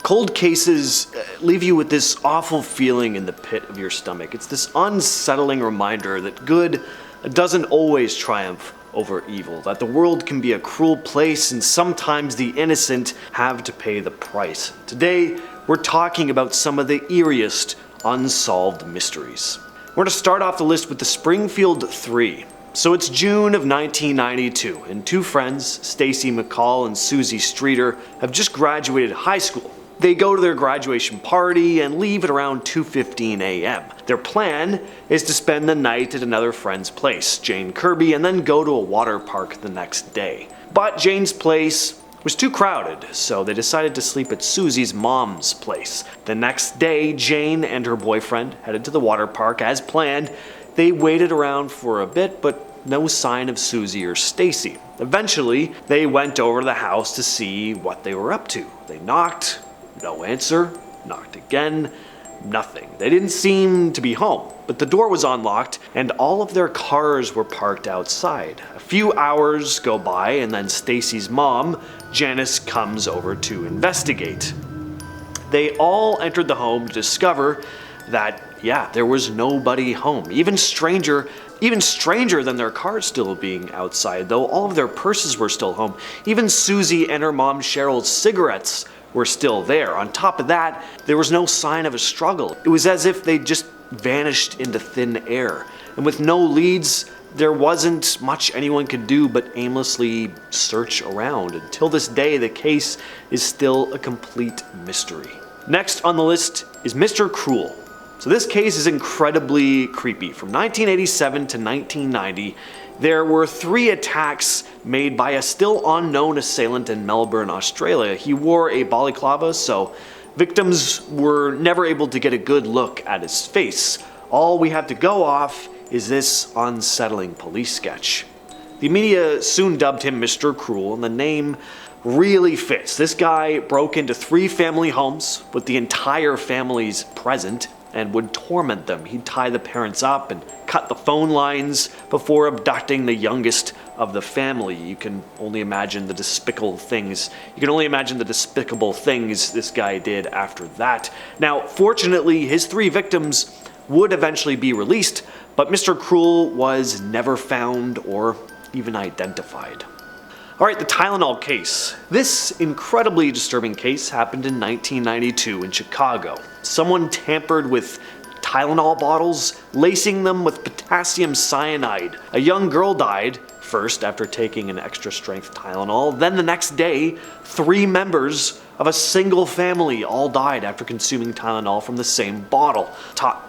Cold cases leave you with this awful feeling in the pit of your stomach. It's this unsettling reminder that good doesn't always triumph over evil, that the world can be a cruel place and sometimes the innocent have to pay the price. Today, we're talking about some of the eeriest unsolved mysteries. We're going to start off the list with the Springfield Three. So it's June of 1992, and two friends, Stacy McCall and Susie Streeter, have just graduated high school. They go to their graduation party and leave at around 2:15 a.m. Their plan is to spend the night at another friend's place, Jane Kirby, and then go to a water park the next day. But Jane's place was too crowded, so they decided to sleep at Susie's mom's place. The next day, Jane and her boyfriend headed to the water park as planned. They waited around for a bit, but no sign of Susie or Stacy. Eventually, they went over to the house to see what they were up to. They knocked. No answer. Knocked again. Nothing. They didn't seem to be home, but the door was unlocked and all of their cars were parked outside. A few hours go by and then Stacy's mom, Janice, comes over to investigate. They all entered the home to discover that, there was nobody home. Even stranger than their cars still being outside, though all of their purses were still home. Even Susie and her mom Cheryl's cigarettes were still there. On top of that, there was no sign of a struggle. It was as if they just vanished into thin air. And with no leads, there wasn't much anyone could do but aimlessly search around. Until this day, the case is still a complete mystery. Next on the list is Mr. Cruel. So this case is incredibly creepy. From 1987 to 1990, there were 3 attacks made by a still unknown assailant in Melbourne, Australia. He wore a balaclava, so victims were never able to get a good look at his face. All we have to go off is this unsettling police sketch. The media soon dubbed him Mr. Cruel, and the name really fits. This guy broke into 3 family homes with the entire families present and would torment them. He'd tie the parents up and cut the phone lines before abducting the youngest of the family. You can only imagine the despicable things this guy did after that. Now, fortunately, his 3 victims would eventually be released, but Mr. Cruel was never found or even identified. Alright, the Tylenol Case. This incredibly disturbing case happened in 1992 in Chicago. Someone tampered with Tylenol bottles, lacing them with potassium cyanide. A young girl died, first after taking an extra strength Tylenol, then the next day, 3 members of a single family all died after consuming Tylenol from the same bottle.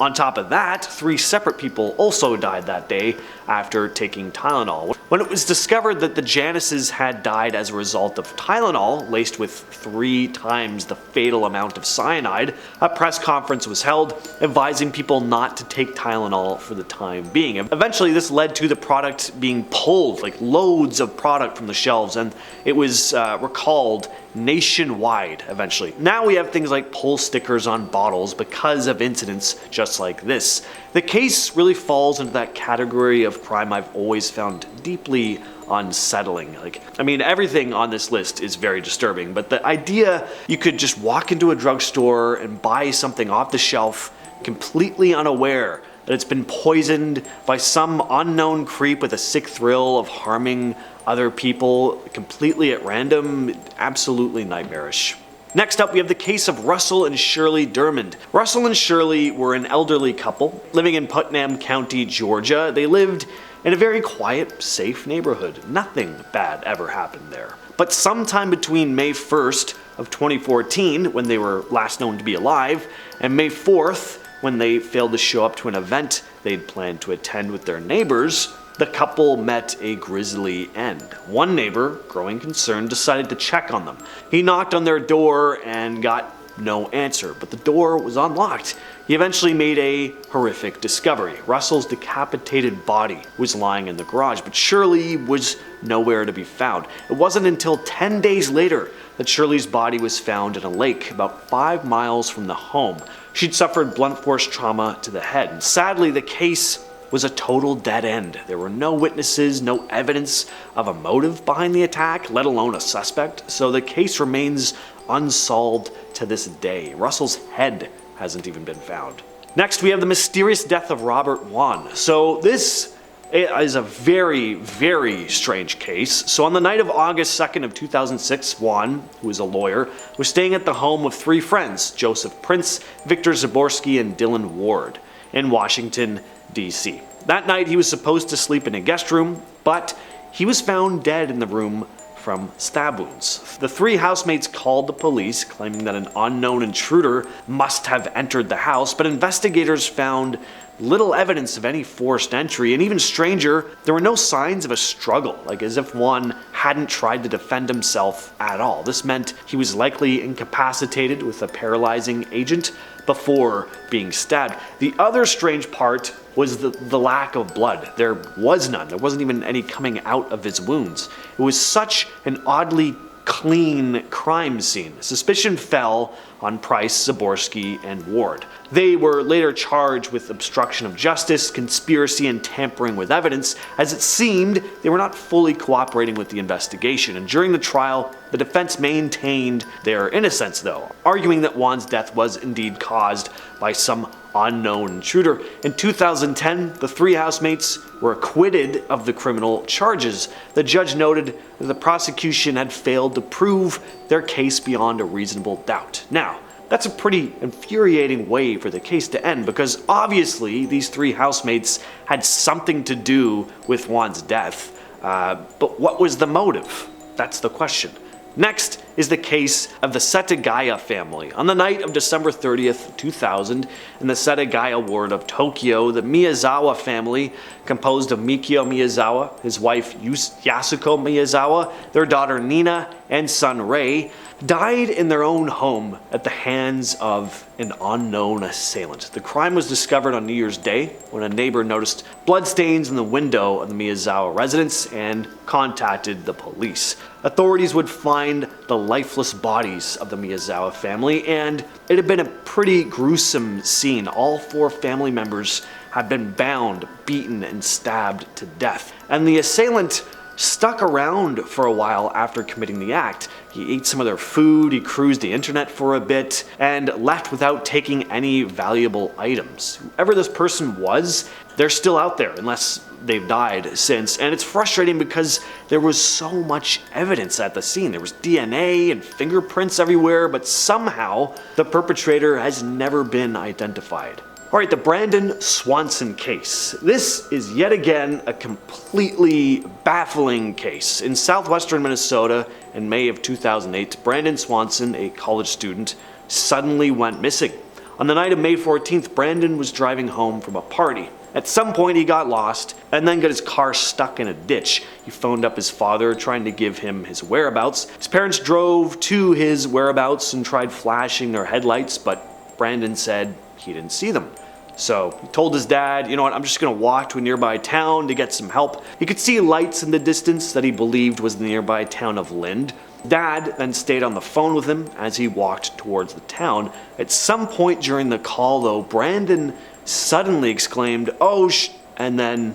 On top of that, 3 separate people also died that day after taking Tylenol. When it was discovered that the Janices had died as a result of Tylenol, laced with 3 times the fatal amount of cyanide, a press conference was held advising people not to take Tylenol for the time being. Eventually, this led to the product being pulled, like loads of product from the shelves, and it was recalled nationwide eventually. Now we have things like pull stickers on bottles because of incidents just like this. The case really falls into that category of crime I've always found deeply unsettling. Everything on this list is very disturbing, but the idea you could just walk into a drugstore and buy something off the shelf completely unaware that it's been poisoned by some unknown creep with a sick thrill of harming other people completely at random, absolutely nightmarish. Next up, we have the case of Russell and Shirley Dermond. Russell and Shirley were an elderly couple living in Putnam County, Georgia. They lived in a very quiet, safe neighborhood. Nothing bad ever happened there. But sometime between May 1st of 2014, when they were last known to be alive, and May 4th, when they failed to show up to an event they'd planned to attend with their neighbors, the couple met a grisly end. One neighbor, growing concerned, decided to check on them. He knocked on their door and got no answer, but the door was unlocked. He eventually made a horrific discovery. Russell's decapitated body was lying in the garage, but Shirley was nowhere to be found. It wasn't until 10 days later that Shirley's body was found in a lake about 5 miles from the home. She'd suffered blunt force trauma to the head, and sadly the case was a total dead end. There were no witnesses, no evidence of a motive behind the attack, let alone a suspect, so the case remains unsolved to this day. Russell's head hasn't even been found. Next, we have the mysterious death of Robert Wone. So this is a very, very strange case. So on the night of August 2nd of 2006, Wone, who is a lawyer, was staying at the home of three friends, Joseph Prince, Victor Zaborski, and Dylan Ward, in Washington, D.C. That night, he was supposed to sleep in a guest room, but he was found dead in the room from stab wounds. The three housemates called the police, claiming that an unknown intruder must have entered the house, but investigators found little evidence of any forced entry, and even stranger, there were no signs of a struggle, like as if Wone hadn't tried to defend himself at all. This meant he was likely incapacitated with a paralyzing agent before being stabbed. The other strange part was the lack of blood. There was none. There wasn't even any coming out of his wounds. It was such an oddly clean crime scene. Suspicion fell on Price, Zaborski, and Ward. They were later charged with obstruction of justice, conspiracy, and tampering with evidence, as it seemed they were not fully cooperating with the investigation. And during the trial, the defense maintained their innocence, though, arguing that Wone's death was indeed caused by some unknown intruder. In 2010, the three housemates were acquitted of the criminal charges. The judge noted that the prosecution had failed to prove their case beyond a reasonable doubt. Now, that's a pretty infuriating way for the case to end, because obviously these three housemates had something to do with Wone's death. But what was the motive? That's the question. Next is the case of the Setagaya family. On the night of December 30th, 2000, in the Setagaya ward of Tokyo, the Miyazawa family, composed of Mikio Miyazawa, his wife Yasuko Miyazawa, their daughter Nina, and son Rei, died in their own home at the hands of an unknown assailant. The crime was discovered on New Year's Day when a neighbor noticed bloodstains in the window of the Miyazawa residence and contacted the police. Authorities would find the lifeless bodies of the Miyazawa family, and it had been a pretty gruesome scene. All four family members had been bound, beaten, and stabbed to death. And the assailant stuck around for a while after committing the act. He ate some of their food, he cruised the internet for a bit, and left without taking any valuable items. Whoever this person was, they're still out there, unless they've died since. And it's frustrating because there was so much evidence at the scene. There was DNA and fingerprints everywhere, but somehow the perpetrator has never been identified. Alright, the Brandon Swanson case. This is yet again a completely baffling case. In southwestern Minnesota in May of 2008, Brandon Swanson, a college student, suddenly went missing. On the night of May 14th, Brandon was driving home from a party. At some point he got lost and then got his car stuck in a ditch. He phoned up his father trying to give him his whereabouts. His parents drove to his whereabouts and tried flashing their headlights, but Brandon said he didn't see them. So he told his dad, you know what, I'm just going to walk to a nearby town to get some help. He could see lights in the distance that he believed was the nearby town of Lind. Dad then stayed on the phone with him as he walked towards the town. At some point during the call, though, Brandon suddenly exclaimed, "Oh, and then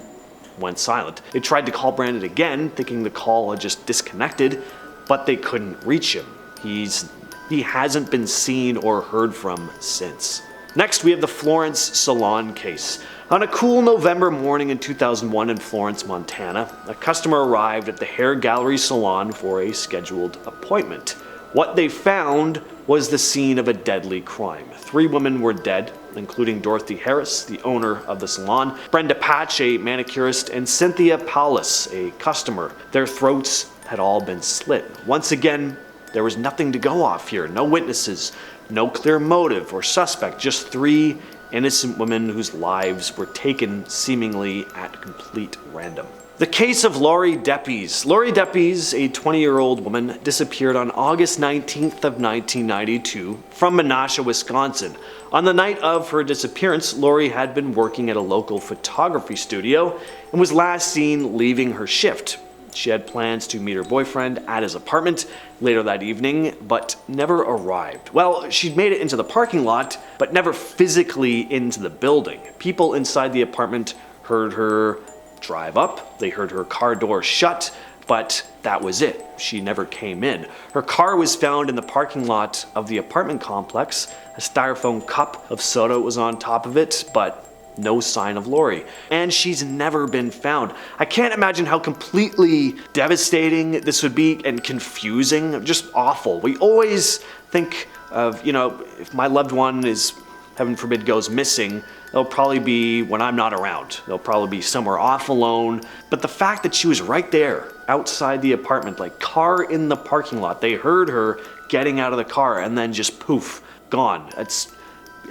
went silent. They tried to call Brandon again, thinking the call had just disconnected, but they couldn't reach him. He hasn't been seen or heard from since. Next, we have the Florence Salon case. On a cool November morning in 2001 in Florence, Montana, a customer arrived at the hair gallery salon for a scheduled appointment. What they found was the scene of a deadly crime. 3 women were dead, including Dorothy Harris, the owner of the salon, Brenda Patch, a manicurist, and Cynthia Paulus, a customer. Their throats had all been slit. Once again, there was nothing to go off here. No witnesses, no clear motive or suspect, just 3 innocent women whose lives were taken seemingly at complete random. The case of Laurie Depies. Laurie Depies, a 20-year-old woman, disappeared on August 19th of 1992 from Menasha, Wisconsin. On the night of her disappearance, Laurie had been working at a local photography studio and was last seen leaving her shift. She had plans to meet her boyfriend at his apartment later that evening, but never arrived. Well, she'd made it into the parking lot, but never physically into the building. People inside the apartment heard her drive up, they heard her car door shut, but that was it. She never came in. Her car was found in the parking lot of the apartment complex. A styrofoam cup of soda was on top of it, but no sign of Laurie. And she's never been found. I can't imagine how completely devastating this would be, and confusing, just awful. We always think of, if my loved one is, heaven forbid, goes missing, they'll probably be when I'm not around. They'll probably be somewhere off alone. But the fact that she was right there outside the apartment, like car in the parking lot, they heard her getting out of the car and then just poof, gone.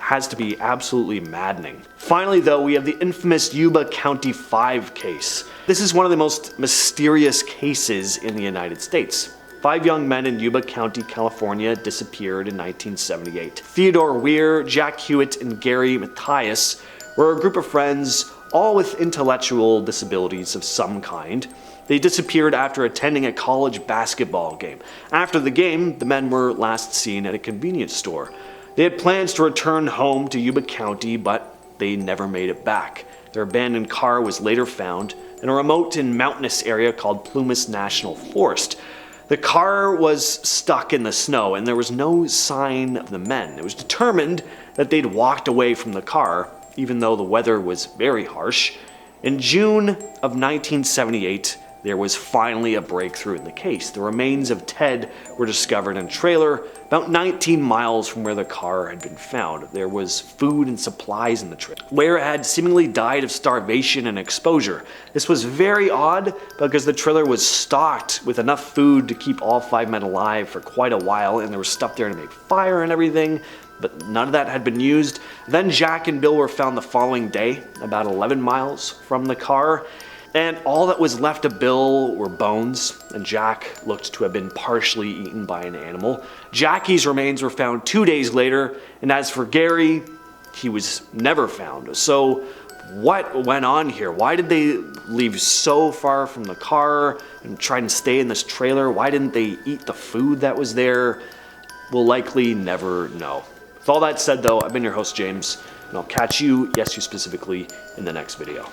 Has to be absolutely maddening. Finally, though, we have the infamous Yuba County 5 case. This is one of the most mysterious cases in the United States. 5 young men in Yuba County, California disappeared in 1978. Theodore Weir, Jack Hewitt, and Gary Matthias were a group of friends, all with intellectual disabilities of some kind. They disappeared after attending a college basketball game. After the game, the men were last seen at a convenience store. They had plans to return home to Yuba County, but they never made it back. Their abandoned car was later found in a remote and mountainous area called Plumas National Forest. The car was stuck in the snow, and there was no sign of the men. It was determined that they'd walked away from the car, even though the weather was very harsh. In June of 1978, there was finally a breakthrough in the case. The remains of Ted were discovered in a trailer about 19 miles from where the car had been found. There was food and supplies in the trailer. Ware had seemingly died of starvation and exposure. This was very odd because the trailer was stocked with enough food to keep all 5 men alive for quite a while, and there was stuff there to make fire and everything, but none of that had been used. Then Jack and Bill were found the following day, about 11 miles from the car. And all that was left of Bill were bones, and Jack looked to have been partially eaten by an animal. Jackie's remains were found 2 days later, and as for Gary, he was never found. So what went on here? Why did they leave so far from the car and try and stay in this trailer? Why didn't they eat the food that was there? We'll likely never know. With all that said, though, I've been your host, James, and I'll catch you, yes, you specifically, in the next video.